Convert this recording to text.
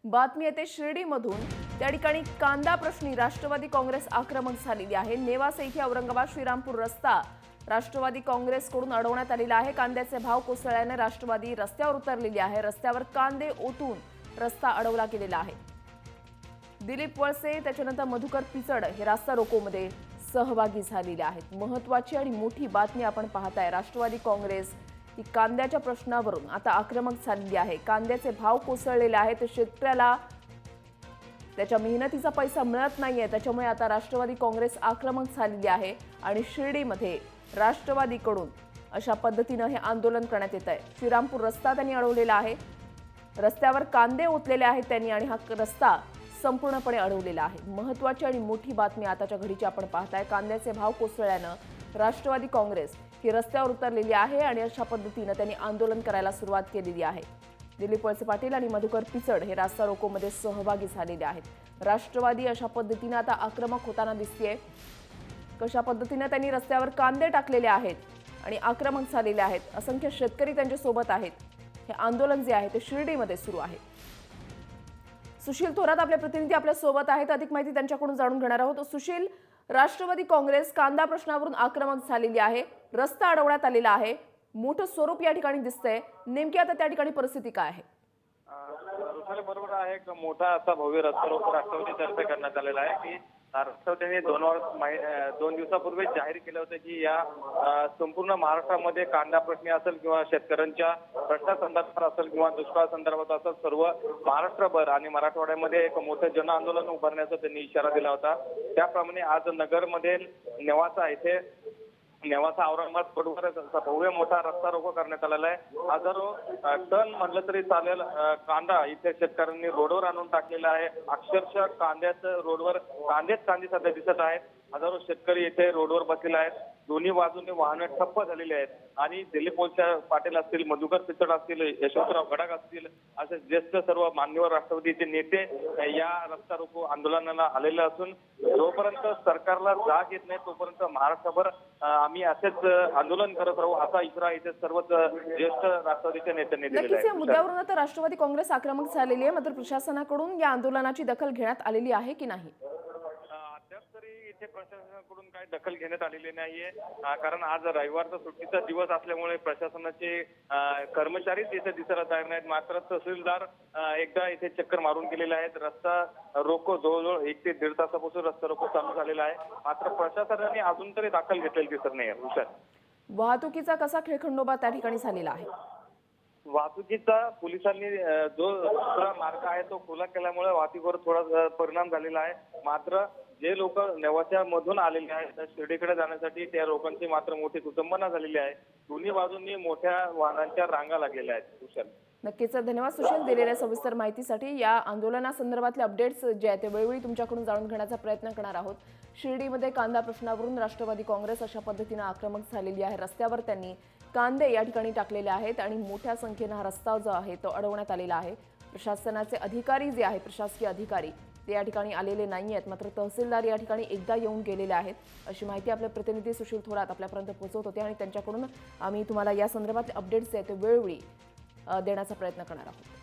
बातमी येते शिर्डीमधून। त्या ठिकाणी कांदा प्रश्नी राष्ट्रवादी काँग्रेस आक्रमक झालेली आहे। नेवासे इथे औरंगाबाद श्रीरामपूर रस्ता राष्ट्रवादी काँग्रेसकडून अडवण्यात आलेला आहे। कांद्याचे भाव कोसळल्याने राष्ट्रवादी रस्त्यावर उतरलेली आहे। रस्त्यावर कांदे ओतून रस्ता अडवला गेलेला आहे। दिलीप वळसे त्याच्यानंतर मधुकर पिचड हे रास्ता रोकोमध्ये सहभागी झालेले आहेत। महत्त्वाची आणि मोठी बातमी आपण पाहताय। राष्ट्रवादी काँग्रेस ही कांद्याच्या प्रश्नावरून आता आक्रमक झालेली आहे। कांद्याचे भाव कोसळलेले आहेत। शेतकऱ्याला त्याच्या मेहनतीचा पैसा मिळत नाहीये, त्याच्यामुळे आता राष्ट्रवादी काँग्रेस आक्रमक झालेली आहे आणि शिर्डीमध्ये राष्ट्रवादीकडून अशा पद्धतीने हे आंदोलन करण्यात येत आहे। श्रीरामपूर रस्ता त्यांनी अडवलेला आहे। रस्त्यावर कांदे ओतलेले आहेत त्यांनी आणि हा रस्ता संपूर्णपणे अडवलेला आहे। महत्त्वाची आणि मोठी बातमी आताच्या घडीची आपण पाहताय। कांद्याचे भाव कोसळल्याने राष्ट्रवादी काँग्रेस ही रस्त्यावर उतरलेली आहे आणि अशा पद्धतीने त्यांनी आंदोलन करायला सुरुवात केलेली आहे। दिलीप वळसे पाटील आणि मधुकर पिचड हे रास्ता रोकोमध्ये सहभागी झालेले आहेत। राष्ट्रवादी अशा पद्धतीने आता आक्रमक होताना दिसतेय। कशा पद्धतीने त्यांनी रस्त्यावर कांदे टाकलेले आहेत आणि आक्रमक झालेले आहेत। असंख्य शेतकरी त्यांच्या सोबत आहेत। हे आंदोलन जे आहे ते शिर्डीमध्ये सुरू आहे। सुशील थोरात आपले प्रतिनिधी आपल्या सोबत आहेत। अधिक माहिती त्यांच्याकडून जाणून घेणार आहोत। सुशील, राष्ट्रवादी काँग्रेस कांदा प्रश्नावरून आक्रमक झालेली आहे। रस्ता अडवण्यात आलेला आहे। मोठं स्वरूप या ठिकाणी दिसतंय। नेमकी आता त्या ठिकाणी परिस्थिती काय आहे? बरोबर आहे। एक मोठा असा भव्य रस्ता रोको राष्ट्रवादी तर्फे करण्यात आलेला आहे की राष्ट्रवादीने 2 दिवसापूर्वी जाहीर केलं होतं की या संपूर्ण महाराष्ट्रामध्ये कांदा प्रश्नी असेल किंवा शेतकऱ्यांच्या प्रश्नासंदर्भात असेल किंवा दुष्काळ संदर्भात असेल सर्व महाराष्ट्रभर आणि मराठवाड्यामध्ये एक मोठं जन आंदोलन उभारण्याचा त्यांनी इशारा दिला होता। त्याप्रमाणे आज नगरमध्ये नेवासा औरंगाबाद रोडवर भव्य मोठा रस्ता रोको करण्यात आलेला आहे। हजारो टन म्हणलं तरी चालेल कांदा इथे शेतकऱ्यांनी रोडवर आणून टाकलेला आहे। अक्षरशः कांद्याचं रोडवर कांदे सध्या दिसत आहेत। हजारो शेतकरी इथे रोडवर बसलेले आहेत। दोन्ही बाजूने वाहने ठप्प झालेली आहेत आणि दिलीप वळसे पाटील असतील, मधुकर पिचड असतील, यशवंतराव गडाख असतील असे ज्येष्ठ सर्व मान्यवर राष्ट्रवादीचे नेते या रस्ता रोको आंदोलनाला आलेले असून जोपर्यंत सरकारला जाग येत नाही तोपर्यंत महाराष्ट्रभर आम्ही असेच आंदोलन करत राहू असा इशारा इथे सर्वच ज्येष्ठ राष्ट्रवादीच्या नेत्यांनी दिलेला आहे। या मुद्द्यावरून आता राष्ट्रवादी काँग्रेस आक्रमक झालेली आहे, मात्र प्रशासनाकडून या आंदोलनाची दखल घेण्यात आलेली आहे की नाही? अद्याप तरी इथे प्रशासनाकडून काही दखल घेण्यात आलेली नाहीये, कारण आज रविवारचा सुट्टीचा दिवस असल्यामुळे प्रशासनाचे कर्मचारीच इथे दिसायला तयार नाहीत। मात्र तहसीलदार एकदा इथे चक्कर मारून गेलेले आहेत। रस्ता रोको जवळजवळ 1 ते 1.5 तासापासून रस्ता रोको चालू झालेला आहे, मात्र प्रशासनाने अजून तरी दखल घेतलेली दिसत नाही आहे। वाहतुकीचा कसा खेळखंडोबा त्या ठिकाणी झालेला आहे? वाहतुकीचा पोलिसांनी जो दुसरा मार्ग आहे तो खुला केल्यामुळे वाहतुकीवर थोडा परिणाम झालेला आहे। मात्र जे लोक नेवासा मधून आलेले आहेत शिर्डीकडे जाण्यासाठी त्या लोकांची मात्र मोठी कुटुंबना झालेली आहे। दोन्ही बाजूंनी मोठ्या वाहनांच्या रांगा लागलेल्या आहेत। नक्कीच धन्यवाद सुशील दिलेल्या सविस्तर माहितीसाठी। या आंदोलनासंदर्भातले अपडेट्स जे आहेत ते वेळोवेळी तुमच्याकडून जाणून घेण्याचा प्रयत्न करणार आहोत। शिर्डीमध्ये कांदा प्रश्नावरून राष्ट्रवादी काँग्रेस अशा पद्धतीने आक्रमक झालेली आहे। रस्त्यावर त्यांनी कांदे या ठिकाणी टाकलेले आहेत आणि मोठ्या संख्येने हा रस्ता जो आहे तो अडवण्यात आलेला आहे। प्रशासनाचे अधिकारी जे आहेत, प्रशासकीय अधिकारी ते या ठिकाणी आलेले नाही आहेत, मात्र तहसीलदार या ठिकाणी एकदा येऊन गेलेले आहेत अशी माहिती आपले प्रतिनिधी सुशील थोरात आपल्यापर्यंत पोहोचवत होते आणि त्यांच्याकडून आम्ही तुम्हाला या संदर्भातले अपडेट्स जे आहेत ते वेळोवेळी देण्याचा प्रयत्न करणार आहोत।